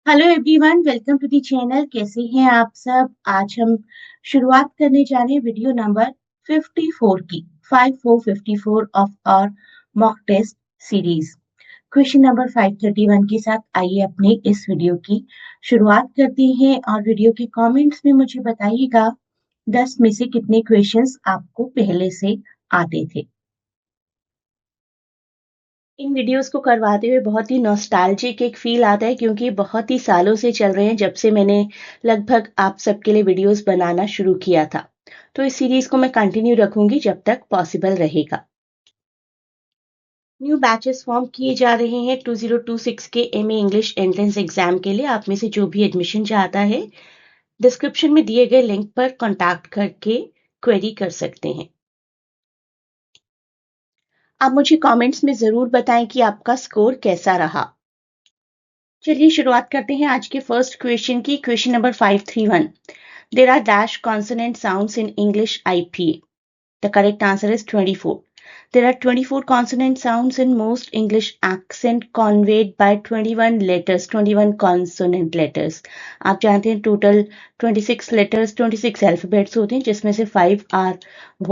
Hello everyone, welcome to the channel. कैसे हैं आप सब? आज हम शुरुआत करने जा रहे हैं वीडियो नंबर 54 की 5454 of our mock test series. Question number 531 के साथ आइए अपने इस वीडियो की शुरुआत करते हैं और वीडियो के कमेंट्स में मुझे बताइएगा 10 में से कितने क्वेश्चंस आपको पहले से आते थे। इन वीडियोस को करवाते हुए बहुत ही नॉस्टैल्जिक एक फील आता है क्योंकि बहुत ही सालों से चल रहे हैं जब से मैंने लगभग आप सबके लिए वीडियोस बनाना शुरू किया था। तो इस सीरीज को मैं कंटिन्यू रखूंगी जब तक पॉसिबल रहेगा। न्यू बैचेस फॉर्म किए जा रहे हैं 2026 के एमए इंग्लिश एंट्रेंस एग्जाम के लिए। आप में से जो भी एडमिशन चाहता है डिस्क्रिप्शन में दिए गए लिंक पर कॉन्टैक्ट करके क्वेरी कर सकते हैं। आप मुझे कमेंट्स में जरूर बताएं कि आपका स्कोर कैसा रहा। चलिए शुरुआत करते हैं आज के फर्स्ट क्वेश्चन की। Question number 531। There are dash consonant sounds in English IPA. The correct answer is 24. There are 24 consonant sounds in most English accent conveyed by 21 letters, 21 consonant letters. आप जानते हैं टोटल 26 letters, 26 alphabets होते हैं जिसमें से 5 are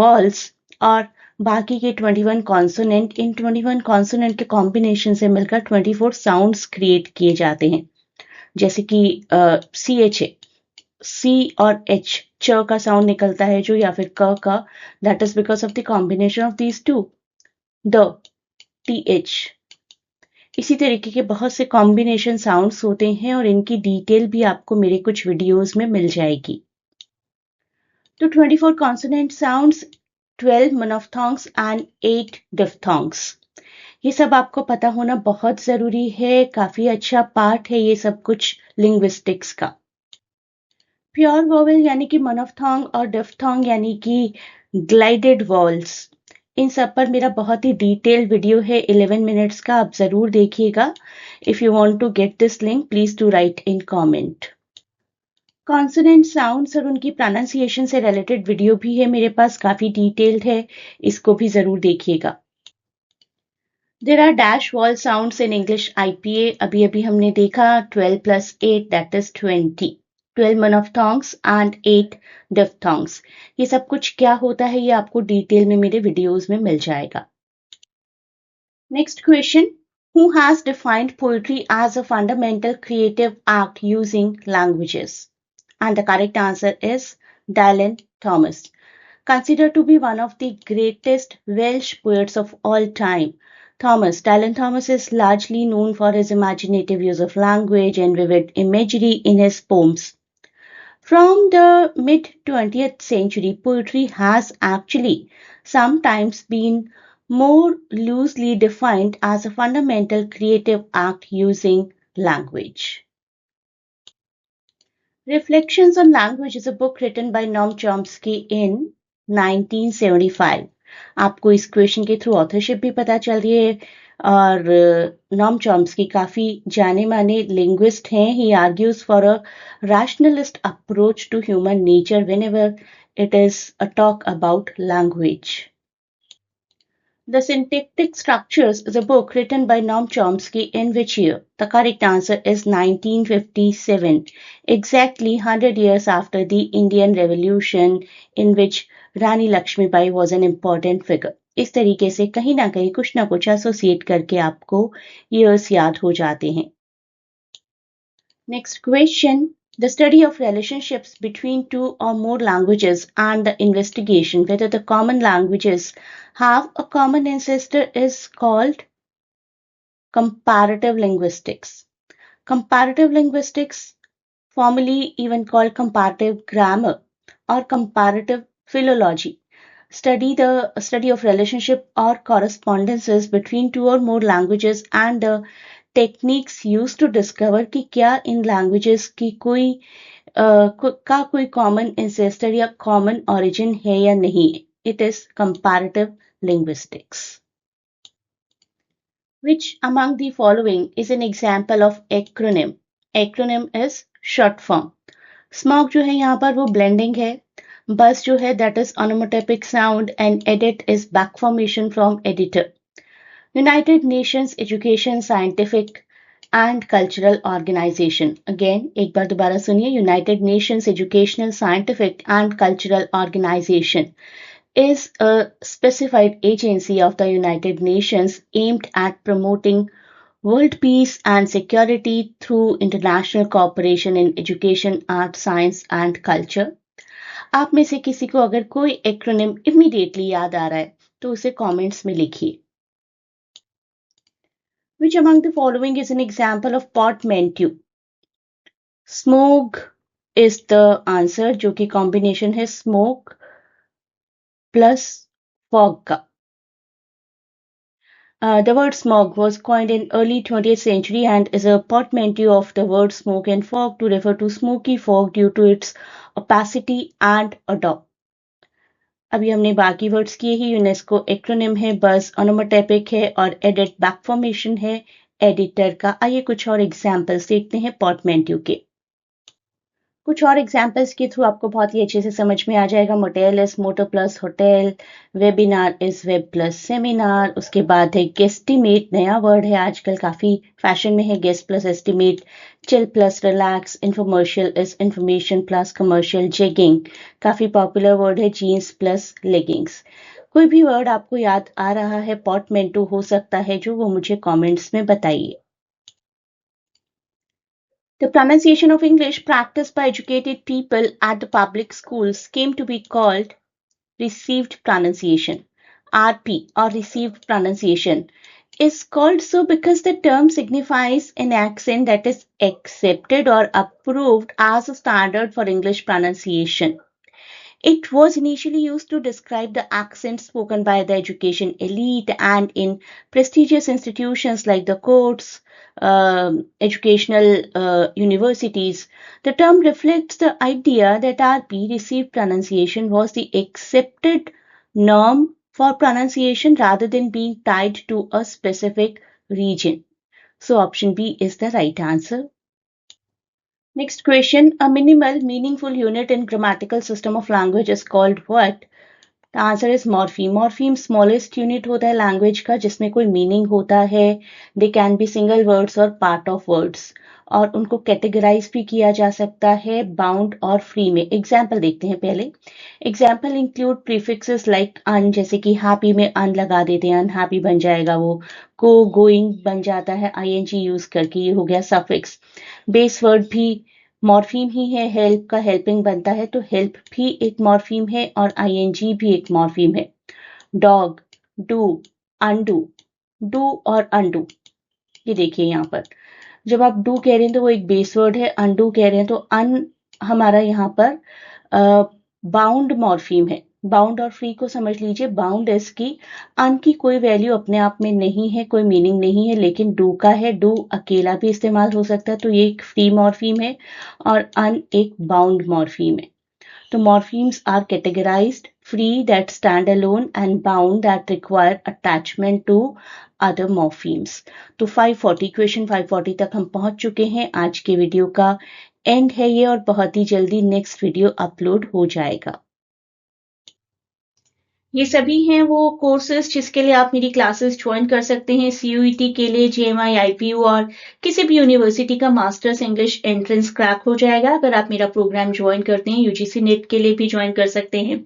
vowels और बाकी के 21 कॉन्सोनेंट, इन 21 कॉन्सोनेंट के कॉम्बिनेशन से मिलकर 24 साउंड्स क्रिएट किए जाते हैं। जैसे कि सी एच ए, सी और एच, च का साउंड निकलता है जो, या फिर क का, that is because of the combination of these two, the, T H. इसी तरीके के बहुत से कॉम्बिनेशन साउंड्स होते हैं और इनकी डिटेल भी आपको मेरे कुछ वीडियोस में मिल जाएगी। तो 24 consonant sounds, 12 monophthongs and 8 diphthongs. ये सब आपको पता होना बहुत जरूरी है। काफी अच्छा पार्ट है ये सब कुछ लिंग्विस्टिक्स का। प्योर वोवेल यानी कि मोनोफ्थोंग और डिफ्थोंग यानी कि ग्लाइडेड वॉल्स, इन सब पर मेरा बहुत ही डिटेल वीडियो है 11 मिनट्स का, आप जरूर देखिएगा। If you want to get this link please to write in comment. Consonant sounds और उनकी प्रोनाउंसिएशन से रिलेटेड वीडियो भी है मेरे पास, काफी डिटेल्ड है, इसको भी जरूर देखिएगा। There are dash vowel sounds in English IPA. अभी अभी हमने देखा 12 plus 8 that is 20, 12 monophthongs and 8 diphthongs. ये सब कुछ क्या होता है ये आपको डिटेल में मेरे वीडियोस में मिल जाएगा। Next question. Who has defined poetry as a fundamental creative act using languages? And the correct answer is Dylan Thomas. Considered to be one of the greatest Welsh poets of all time, Dylan Thomas is largely known for his imaginative use of language and vivid imagery in his poems. From the mid 20th century, poetry has actually sometimes been more loosely defined as a fundamental creative act using language. Reflections on Language is a book written by Noam Chomsky in 1975. आपको इस question के through authorship भी पता चल रही है। और Noam Chomsky काफी जाने माने लिंग्विस्ट हैं। He argues for a rationalist approach to human nature whenever it is a talk about language. The Syntactic Structures is a book written by Noam Chomsky in which year? The correct answer is 1957, exactly 100 years after the Indian Revolution, in which Rani Lakshmibai was an important figure. इस तरीके से कहीं ना कहीं कुछ ना कुछ associate करके आपको years याद हो जाते हैं। Next question. The study of relationships between two or more languages and the investigation whether the common languages have a common ancestor is called comparative linguistics. Comparative linguistics, formerly even called comparative grammar or comparative philology, study the study of relationship or correspondences between two or more languages and the techniques use to discover कि क्या इन languages की का कोई common ancestor या common origin है या नहीं। It is comparative linguistics. Which among the following is an example of acronym? Acronym is short form. Smog जो है यहाँ पर वो blending है। Buzz जो है that is onomatopic sound and edit is back formation from editor. United Nations Education Scientific and cultural organization. Again, एक बार दोबारा सुनिए. United Nations Educational, Scientific and Cultural Organization is a specified agency of the United Nations aimed at promoting world peace and security through international cooperation in education, art, science and culture. आप में से किसी को अगर कोई acronym immediately याद आ रहा है तो उसे कमेंट्स में लिखिए. Which among the following is an example of portmanteau? Smog is the answer, जो कि कॉम्बिनेशन है smoke plus fog का. The word smog was coined in early 20th century and is a portmanteau of the word smoke and fog to refer to smoky fog due to its opacity and odor. अभी हमने बाकी words किए ही. UNESCO acronym है, बस ओनोमोटोपिक है और edit back formation है editor का. आइए कुछ और एग्जांपल्स देखते हैं पोर्टमैंट्यू के. कुछ और एग्जांपल्स के थ्रू आपको बहुत ही अच्छे से समझ में आ जाएगा. Motel is motor plus hotel, webinar is web plus seminar. उसके बाद है गेस्टिमेट, नया वर्ड है आजकल काफी फैशन में है. Guest plus estimate, chill plus relax. Infomercial is information plus commercial. Jegging काफी पॉपुलर वर्ड है. Jeans plus leggings. कोई भी वर्ड आपको याद आ रहा है पोर्टमैंटो हो सकता है जो, वो मुझे कमेंट्स में बताइए. The pronunciation of English practiced by educated people at the public schools came to be called received pronunciation. RP or received pronunciation is called so because the term signifies an accent that is accepted or approved as a standard for English pronunciation. It was initially used to describe the accent spoken by the education elite and in prestigious institutions like the courts, educational universities. The term reflects the idea that RP, received pronunciation, was the accepted norm for pronunciation rather than being tied to a specific region. So option B is the right answer. Next question, a minimal meaningful unit in grammatical system of language is called what? The answer is morpheme. Morpheme smallest unit होता है language का जिसमें कोई meaning होता है. They can be single words or part of words. और उनको categorize भी किया जा सकता है bound और free में. Example देखते हैं पहले. Example include prefixes like un, जैसे कि happy में un लगा देते हैं, unhappy बन जाएगा वो. Go, going बन जाता है ing use करके, ये हो गया suffix. Base word भी मॉर्फीम ही है. हेल्प का हेल्पिंग बनता है तो हेल्प भी एक मॉर्फीम है और आईएनजी भी एक मॉर्फीम है. Dog, do, undo. डू और अनडू, ये देखिए यहाँ पर जब आप डू कह रहे हैं तो वो एक बेस वर्ड है. अनडू कह रहे हैं तो अन हमारा यहाँ पर बाउंड मॉर्फीम है. बाउंड और फ्री को समझ लीजिए. बाउंड इज की अन की कोई वैल्यू अपने आप में नहीं है, कोई मीनिंग नहीं है, लेकिन डू का है. डू अकेला भी इस्तेमाल हो सकता है तो ये एक फ्री मॉर्फीम है और अन एक बाउंड मॉर्फीम है. तो morphemes are categorised free that stand alone and bound that require attachment to other morphemes. तो 540 क्वेश्चन 540 तक हम पहुंच चुके हैं. आज के वीडियो का एंड है ये और बहुत ही जल्दी नेक्स्ट वीडियो अपलोड हो जाएगा. ये सभी हैं वो कोर्सेज जिसके लिए आप मेरी क्लासेस ज्वाइन कर सकते हैं. सीयूईटी के लिए जेएमआई, आईपीयू और किसी भी यूनिवर्सिटी का मास्टर्स इंग्लिश एंट्रेंस क्रैक हो जाएगा अगर आप मेरा प्रोग्राम ज्वाइन करते हैं. यूजीसी नेट के लिए भी ज्वाइन कर सकते हैं,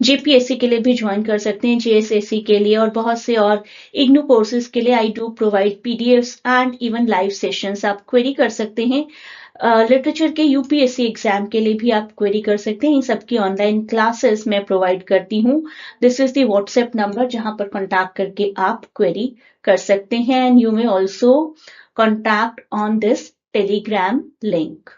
जेपीएससी के लिए भी ज्वाइन कर सकते हैं, जेएसएससी के लिए और बहुत से और इग्नू कोर्सेज के लिए I do provide PDFs and even live sessions. आप क्वेरी कर सकते हैं. लिटरेचर के यूपीएससी एग्जाम के लिए भी आप क्वेरी कर सकते हैं. इन सबकी ऑनलाइन क्लासेस मैं प्रोवाइड करती हूँ. This is the WhatsApp number जहां पर कॉन्टैक्ट करके आप क्वेरी कर सकते हैं. And you may also contact on this Telegram link.